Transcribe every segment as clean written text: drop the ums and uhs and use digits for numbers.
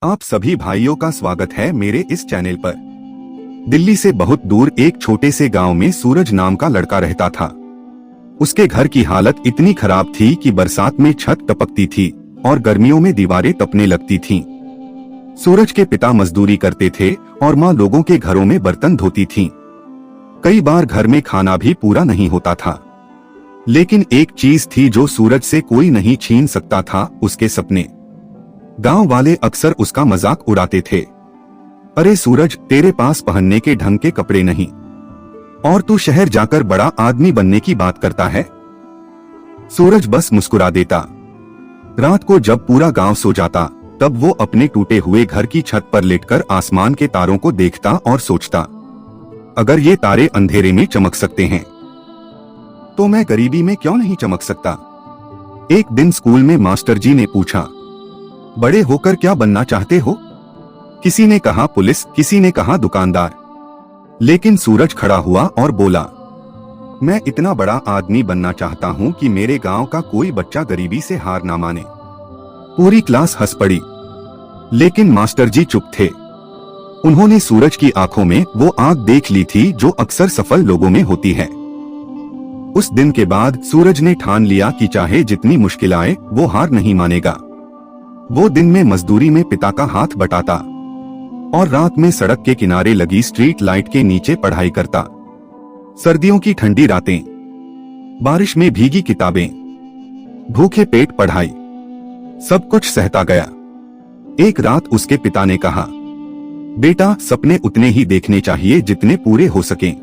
आप सभी भाइयों का स्वागत है मेरे इस चैनल पर। दिल्ली से बहुत दूर एक छोटे से गांव में सूरज नाम का लड़का रहता था। उसके घर की हालत इतनी खराब थी कि बरसात में छत टपकती थी और गर्मियों में दीवारें तपने लगती थीं। सूरज के पिता मजदूरी करते थे और माँ लोगों के घरों में बर्तन धोती थीं। कई बार घर में खाना भी पूरा नहीं होता था। लेकिन एक चीज थी जो सूरज से कोई नहीं छीन सकता था, उसके सपने। गांव वाले अक्सर उसका मजाक उड़ाते थे। अरे सूरज, तेरे पास पहनने के ढंग के कपड़े नहीं और तू शहर जाकर बड़ा आदमी बनने की बात करता है। सूरज बस मुस्कुरा देता। रात को जब पूरा गांव सो जाता तब वो अपने टूटे हुए घर की छत पर लेटकर आसमान के तारों को देखता और सोचता, अगर ये तारे अंधेरे में चमक सकते हैं तो मैं गरीबी में क्यों नहीं चमक सकता। एक दिन स्कूल में मास्टर जी ने पूछा, बड़े होकर क्या बनना चाहते हो? किसी ने कहा पुलिस, किसी ने कहा दुकानदार। लेकिन सूरज खड़ा हुआ और बोला, मैं इतना बड़ा आदमी बनना चाहता हूं कि मेरे गांव का कोई बच्चा गरीबी से हार ना माने। पूरी क्लास हंस पड़ी, लेकिन मास्टर जी चुप थे। उन्होंने सूरज की आंखों में वो आग देख ली थी जो अक्सर सफल लोगों में होती है। उस दिन के बाद सूरज ने ठान लिया कि चाहे जितनी मुश्किल आए वो हार नहीं मानेगा। वो दिन में मजदूरी में पिता का हाथ बटाता और रात में सड़क के किनारे लगी स्ट्रीट लाइट के नीचे पढ़ाई करता। सर्दियों की ठंडी रातें, बारिश में भीगी किताबें, भूखे पेट पढ़ाई, सब कुछ सहता गया। एक रात उसके पिता ने कहा, बेटा, सपने उतने ही देखने चाहिए जितने पूरे हो सकें।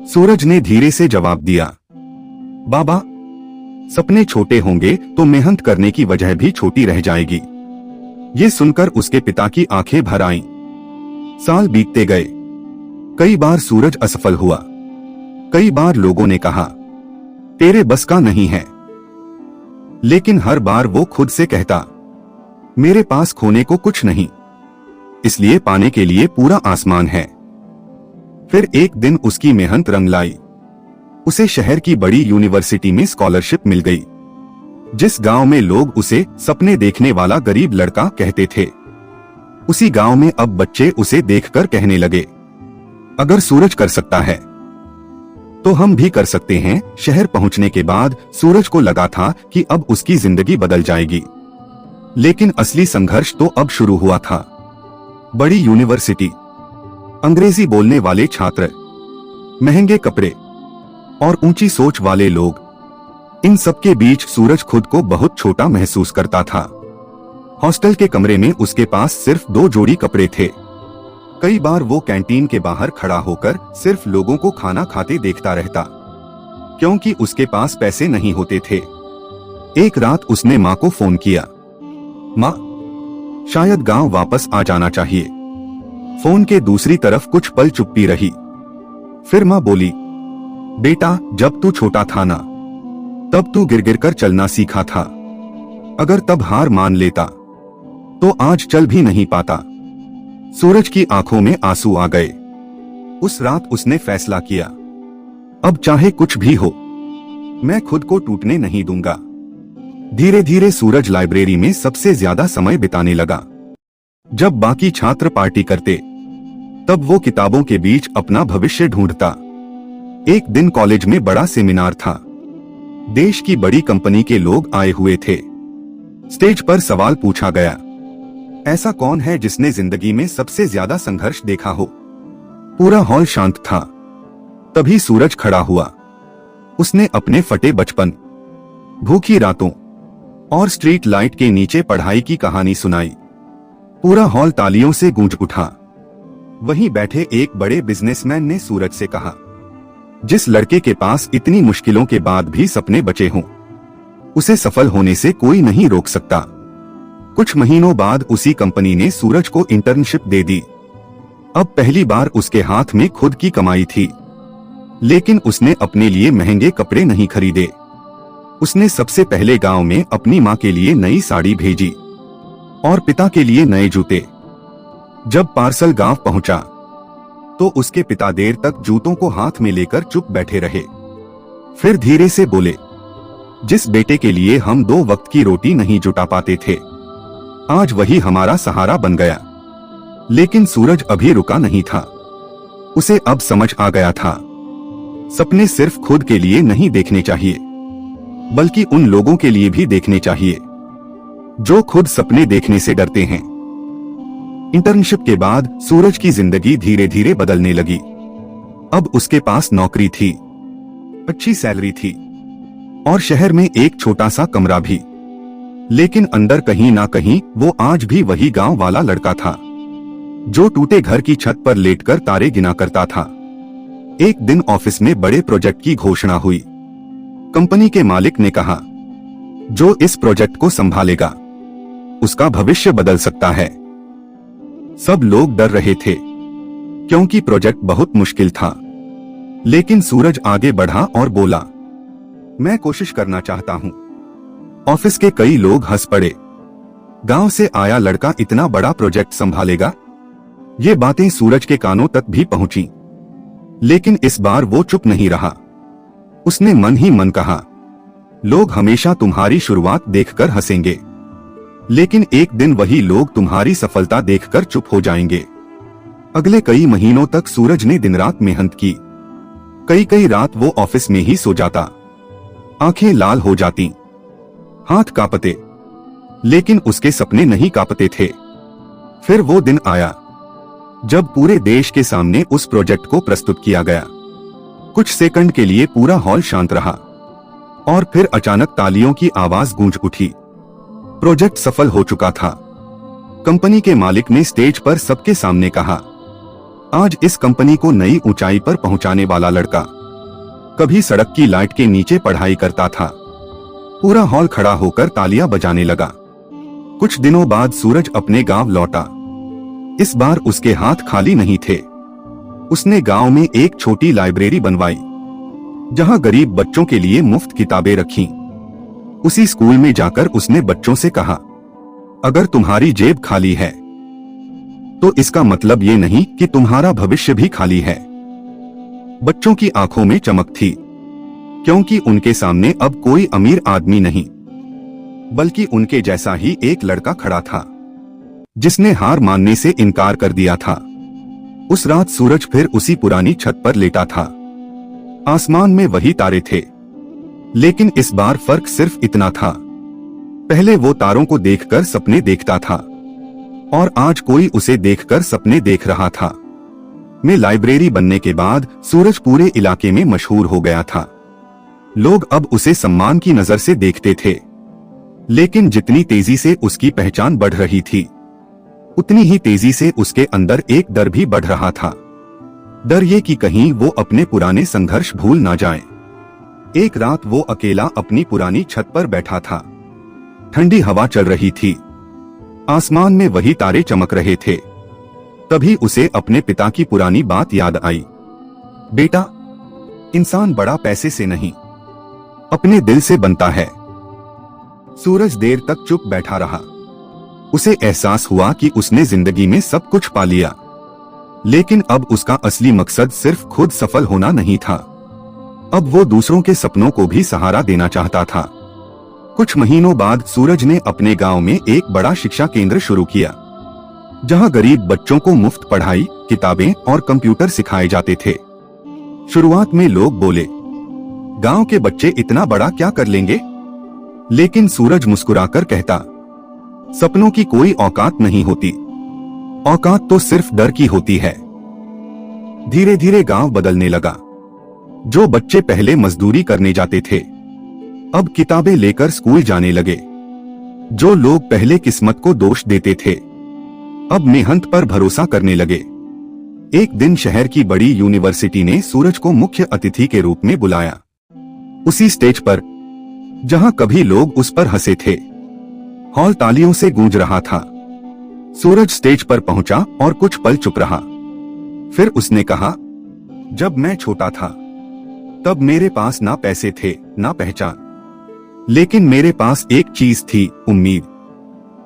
सूरज ने धीरे से जवाब दिया, बाबा, सपने छोटे होंगे तो मेहनत करने की वजह भी छोटी रह जाएगी। ये सुनकर उसके पिता की आंखें भर आईं। साल बीतते गए। कई बार सूरज असफल हुआ। कई बार लोगों ने कहा, तेरे बस का नहीं है। लेकिन हर बार वो खुद से कहता, मेरे पास खोने को कुछ नहीं, इसलिए पाने के लिए पूरा आसमान है। फिर एक दिन उसकी मेहनत रंग लाई। उसे शहर की बड़ी यूनिवर्सिटी में स्कॉलरशिप मिल गई। जिस गांव में लोग उसे सपने देखने वाला गरीब लड़का कहते थे, उसी गांव में अब बच्चे उसे देखकर कहने लगे, अगर सूरज कर सकता है तो हम भी कर सकते हैं। शहर पहुंचने के बाद सूरज को लगा था कि अब उसकी जिंदगी बदल जाएगी। लेकिन असली संघर्ष तो अब शुरू हुआ था। बड़ी यूनिवर्सिटी, अंग्रेजी बोलने वाले छात्र, महंगे कपड़े और ऊंची सोच वाले लोग, इन सब के बीच सूरज खुद को बहुत छोटा महसूस करता था। हॉस्टल के कमरे में उसके पास सिर्फ 2 जोड़ी कपड़े थे। कई बार वो कैंटीन के बाहर खड़ा होकर सिर्फ लोगों को खाना खाते देखता रहता, क्योंकि उसके पास पैसे नहीं होते थे। एक रात उसने माँ को फोन किया, माँ, शायद गांव वापस आ जाना चाहिए। फोन के दूसरी तरफ कुछ पल चुप्पी रही। फिर माँ बोली, बेटा, जब तू छोटा था ना, तब तू गिर गिर कर चलना सीखा था। अगर तब हार मान लेता तो आज चल भी नहीं पाता। सूरज की आंखों में आंसू आ गए। उस रात उसने फैसला किया, अब चाहे कुछ भी हो, मैं खुद को टूटने नहीं दूंगा। धीरे धीरे सूरज लाइब्रेरी में सबसे ज्यादा समय बिताने लगा। जब बाकी छात्र पार्टी करते तब वो किताबों के बीच अपना भविष्य ढूंढता। एक दिन कॉलेज में बड़ा सेमिनार था। देश की बड़ी कंपनी के लोग आए हुए थे। स्टेज पर सवाल पूछा गया, ऐसा कौन है जिसने जिंदगी में सबसे ज्यादा संघर्ष देखा हो? पूरा हॉल शांत था। तभी सूरज खड़ा हुआ। उसने अपने फटे बचपन, भूखी रातों और स्ट्रीट लाइट के नीचे पढ़ाई की कहानी सुनाई। पूरा हॉल तालियों से गूंज उठा। वहीं बैठे एक बड़े बिजनेसमैन ने सूरज से कहा, जिस लड़के के पास इतनी मुश्किलों के बाद भी सपने बचे हों, उसे सफल होने से कोई नहीं रोक सकता। कुछ महीनों बाद उसी कंपनी ने सूरज को इंटर्नशिप दे दी। अब पहली बार उसके हाथ में खुद की कमाई थी। लेकिन उसने अपने लिए महंगे कपड़े नहीं खरीदे। उसने सबसे पहले गांव में अपनी माँ के लिए नई साड़ी भेजी और पिता के लिए नए जूते। जब पार्सल गांव पहुंचा तो उसके पिता देर तक जूतों को हाथ में लेकर चुप बैठे रहे। फिर धीरे से बोले, जिस बेटे के लिए हम 2 वक्त की रोटी नहीं जुटा पाते थे, आज वही हमारा सहारा बन गया। लेकिन सूरज अभी रुका नहीं था। उसे अब समझ आ गया था, सपने सिर्फ खुद के लिए नहीं देखने चाहिए, बल्कि उन लोगों के लिए भी देखने चाहिए जो खुद सपने देखने से डरते हैं। इंटर्नशिप के बाद सूरज की जिंदगी धीरे धीरे बदलने लगी। अब उसके पास नौकरी थी, अच्छी सैलरी थी और शहर में एक छोटा सा कमरा भी। लेकिन अंदर कहीं ना कहीं वो आज भी वही गांव वाला लड़का था जो टूटे घर की छत पर लेटकर तारे गिना करता था। एक दिन ऑफिस में बड़े प्रोजेक्ट की घोषणा हुई। कंपनी के मालिक ने कहा, जो इस प्रोजेक्ट को संभालेगा उसका भविष्य बदल सकता है। सब लोग डर रहे थे क्योंकि प्रोजेक्ट बहुत मुश्किल था। लेकिन सूरज आगे बढ़ा और बोला, मैं कोशिश करना चाहता हूं। ऑफिस के कई लोग हंस पड़े। गांव से आया लड़का इतना बड़ा प्रोजेक्ट संभालेगा? ये बातें सूरज के कानों तक भी पहुंची। लेकिन इस बार वो चुप नहीं रहा। उसने मन ही मन कहा, लोग हमेशा तुम्हारी शुरुआत देखकर हंसेंगे, लेकिन एक दिन वही लोग तुम्हारी सफलता देखकर चुप हो जाएंगे। अगले कई महीनों तक सूरज ने दिन रात मेहनत की। कई रात वो ऑफिस में ही सो जाता। आंखें लाल हो जाती, हाथ कांपते, लेकिन उसके सपने नहीं कांपते थे। फिर वो दिन आया जब पूरे देश के सामने उस प्रोजेक्ट को प्रस्तुत किया गया। कुछ सेकंड के लिए पूरा हॉल शांत रहा और फिर अचानक तालियों की आवाज गूंज उठी। प्रोजेक्ट सफल हो चुका था। कंपनी के मालिक ने स्टेज पर सबके सामने कहा, आज इस कंपनी को नई ऊंचाई पर पहुंचाने वाला लड़का कभी सड़क की लाइट के नीचे पढ़ाई करता था। पूरा हॉल खड़ा होकर तालियां बजाने लगा। कुछ दिनों बाद सूरज अपने गांव लौटा। इस बार उसके हाथ खाली नहीं थे। उसने गांव में एक छोटी लाइब्रेरी बनवाई जहां गरीब बच्चों के लिए मुफ्त किताबें रखीं। उसी स्कूल में जाकर उसने बच्चों से कहा, अगर तुम्हारी जेब खाली है तो इसका मतलब ये नहीं कि तुम्हारा भविष्य भी खाली है। बच्चों की आंखों में चमक थी क्योंकि उनके सामने अब कोई अमीर आदमी नहीं, बल्कि उनके जैसा ही एक लड़का खड़ा था जिसने हार मानने से इनकार कर दिया था। उस रात सूरज फिर उसी पुरानी छत पर लेटा था। आसमान में वही तारे थे, लेकिन इस बार फर्क सिर्फ इतना था, पहले वो तारों को देखकर सपने देखता था और आज कोई उसे देखकर सपने देख रहा था। में लाइब्रेरी बनने के बाद सूरज पूरे इलाके में मशहूर हो गया था। लोग अब उसे सम्मान की नजर से देखते थे। लेकिन जितनी तेजी से उसकी पहचान बढ़ रही थी, उतनी ही तेजी से उसके अंदर एक डर भी बढ़ रहा था। डर ये कि कहीं वो अपने पुराने संघर्ष भूल ना जाए। एक रात वो अकेला अपनी पुरानी छत पर बैठा था। ठंडी हवा चल रही थी, आसमान में वही तारे चमक रहे थे। तभी उसे अपने पिता की पुरानी बात याद आई। बेटा, इंसान बड़ा पैसे से नहीं, अपने दिल से बनता है। सूरज देर तक चुप बैठा रहा। उसे एहसास हुआ कि उसने जिंदगी में सब कुछ पा लिया, लेकिन अब उसका असली मकसद सिर्फ खुद सफल होना नहीं था। अब वो दूसरों के सपनों को भी सहारा देना चाहता था। कुछ महीनों बाद सूरज ने अपने गांव में एक बड़ा शिक्षा केंद्र शुरू किया, जहां गरीब बच्चों को मुफ्त पढ़ाई, किताबें और कंप्यूटर सिखाए जाते थे। शुरुआत में लोग बोले, गांव के बच्चे इतना बड़ा क्या कर लेंगे? लेकिन सूरज मुस्कुराकर कहता, सपनों की कोई औकात नहीं होती, औकात तो सिर्फ डर की होती है। धीरे धीरे गांव बदलने लगा। जो बच्चे पहले मजदूरी करने जाते थे, अब किताबें लेकर स्कूल जाने लगे। जो लोग पहले किस्मत को दोष देते थे, अब मेहनत पर भरोसा करने लगे। एक दिन शहर की बड़ी यूनिवर्सिटी ने सूरज को मुख्य अतिथि के रूप में बुलाया। उसी स्टेज पर जहां कभी लोग उस पर हंसे थे, हॉल तालियों से गूंज रहा था। सूरज स्टेज पर पहुंचा और कुछ पल चुप रहा। फिर उसने कहा, जब मैं छोटा था तब मेरे पास ना पैसे थे ना पहचान, लेकिन मेरे पास एक चीज थी, उम्मीद।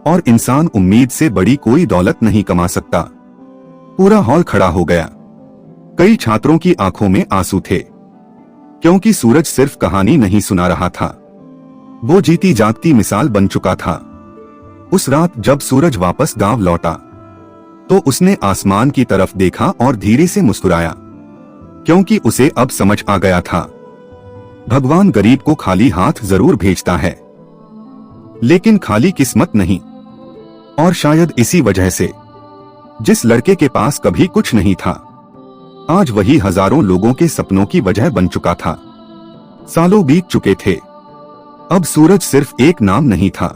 और इंसान उम्मीद से बड़ी कोई दौलत नहीं कमा सकता। पूरा हॉल खड़ा हो गया। कई छात्रों की आंखों में आंसू थे, क्योंकि सूरज सिर्फ कहानी नहीं सुना रहा था, वो जीती जागती मिसाल बन चुका था। उस रात जब सूरज वापस गांव लौटा तो उसने आसमान की तरफ देखा और धीरे से मुस्कुराया, क्योंकि उसे अब समझ आ गया था भगवान गरीब को खाली हाथ जरूर भेजता है, लेकिन खाली किस्मत नहीं। और शायद इसी वजह से जिस लड़के के पास कभी कुछ नहीं था, आज वही हजारों लोगों के सपनों की वजह बन चुका था। सालों बीत चुके थे, अब सूरज सिर्फ एक नाम नहीं था,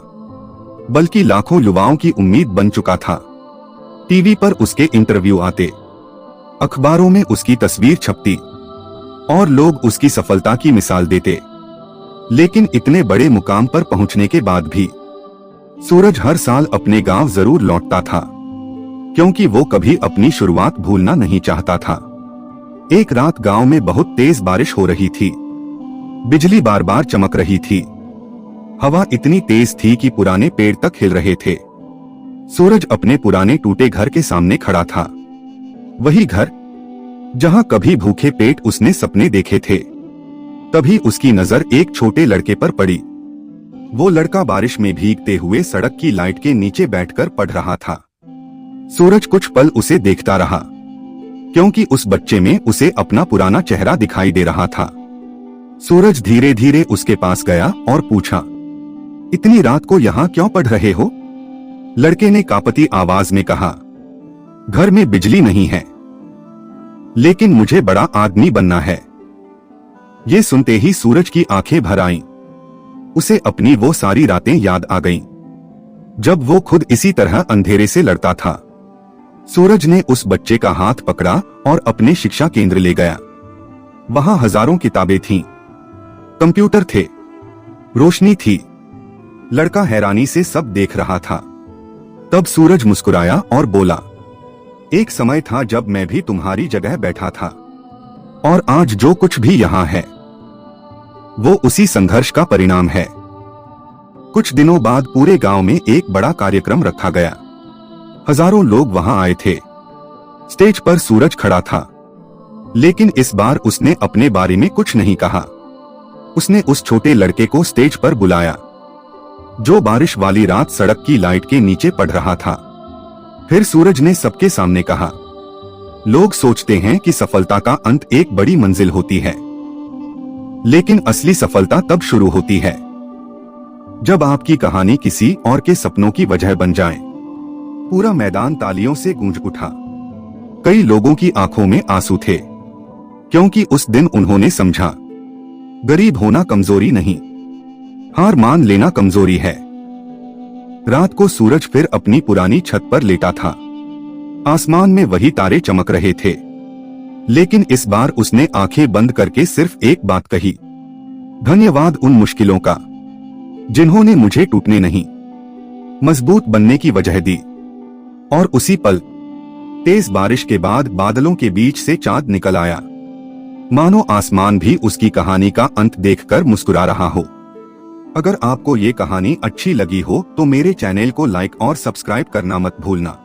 बल्कि लाखों युवाओं की उम्मीद बन चुका था। टीवी पर उसके इंटरव्यू आते, अखबारों में उसकी तस्वीर छपती और लोग उसकी सफलता की मिसाल देते। लेकिन इतने बड़े मुकाम पर पहुंचने के बाद भी सूरज हर साल अपने गांव जरूर लौटता था, क्योंकि वो कभी अपनी शुरुआत भूलना नहीं चाहता था। एक रात गांव में बहुत तेज बारिश हो रही थी, बिजली बार बार चमक रही थी, हवा इतनी तेज थी कि पुराने पेड़ तक हिल रहे थे। सूरज अपने पुराने टूटे घर के सामने खड़ा था, वही घर जहां कभी भूखे पेट उसने सपने देखे थे। तभी उसकी नजर एक छोटे लड़के पर पड़ी। वो लड़का बारिश में भीगते हुए सड़क की लाइट के नीचे बैठकर पढ़ रहा था। सूरज कुछ पल उसे देखता रहा, क्योंकि उस बच्चे में उसे अपना पुराना चेहरा दिखाई दे रहा था। सूरज धीरे धीरे उसके पास गया और पूछा, इतनी रात को यहाँ क्यों पढ़ रहे हो? लड़के ने कांपती आवाज में कहा, घर में बिजली नहीं है, लेकिन मुझे बड़ा आदमी बनना है। ये सुनते ही सूरज की आंखें भर आईं। उसे अपनी वो सारी रातें याद आ गईं, जब वो खुद इसी तरह अंधेरे से लड़ता था। सूरज ने उस बच्चे का हाथ पकड़ा और अपने शिक्षा केंद्र ले गया। वहां हजारों किताबें थीं, कंप्यूटर थे, रोशनी थी। लड़का हैरानी से सब देख रहा था। तब सूरज मुस्कुराया और बोला, एक समय था जब मैं भी तुम्हारी जगह बैठा था, और आज जो कुछ भी यहाँ है वो उसी संघर्ष का परिणाम है। कुछ दिनों बाद पूरे गांव में एक बड़ा कार्यक्रम रखा गया। हजारों लोग वहां आए थे। स्टेज पर सूरज खड़ा था, लेकिन इस बार उसने अपने बारे में कुछ नहीं कहा। उसने उस छोटे लड़के को स्टेज पर बुलाया, जो बारिश वाली रात सड़क की लाइट के नीचे पढ़ रहा था। फिर सूरज ने सबके सामने कहा, लोग सोचते हैं कि सफलता का अंत एक बड़ी मंजिल होती है, लेकिन असली सफलता तब शुरू होती है जब आपकी कहानी किसी और के सपनों की वजह बन जाए। पूरा मैदान तालियों से गूंज उठा। कई लोगों की आंखों में आंसू थे, क्योंकि उस दिन उन्होंने समझा, गरीब होना कमजोरी नहीं, हार मान लेना कमजोरी है। रात को सूरज फिर अपनी पुरानी छत पर लेटा था। आसमान में वही तारे चमक रहे थे, लेकिन इस बार उसने आंखें बंद करके सिर्फ एक बात कही, धन्यवाद उन मुश्किलों का जिन्होंने मुझे टूटने नहीं, मजबूत बनने की वजह दी। और उसी पल तेज बारिश के बाद बादलों के बीच से चांद निकल आया, मानो आसमान भी उसकी कहानी का अंत देखकर मुस्कुरा रहा हो। अगर आपको ये कहानी अच्छी लगी हो तो मेरे चैनल को लाइक और सब्सक्राइब करना मत भूलना।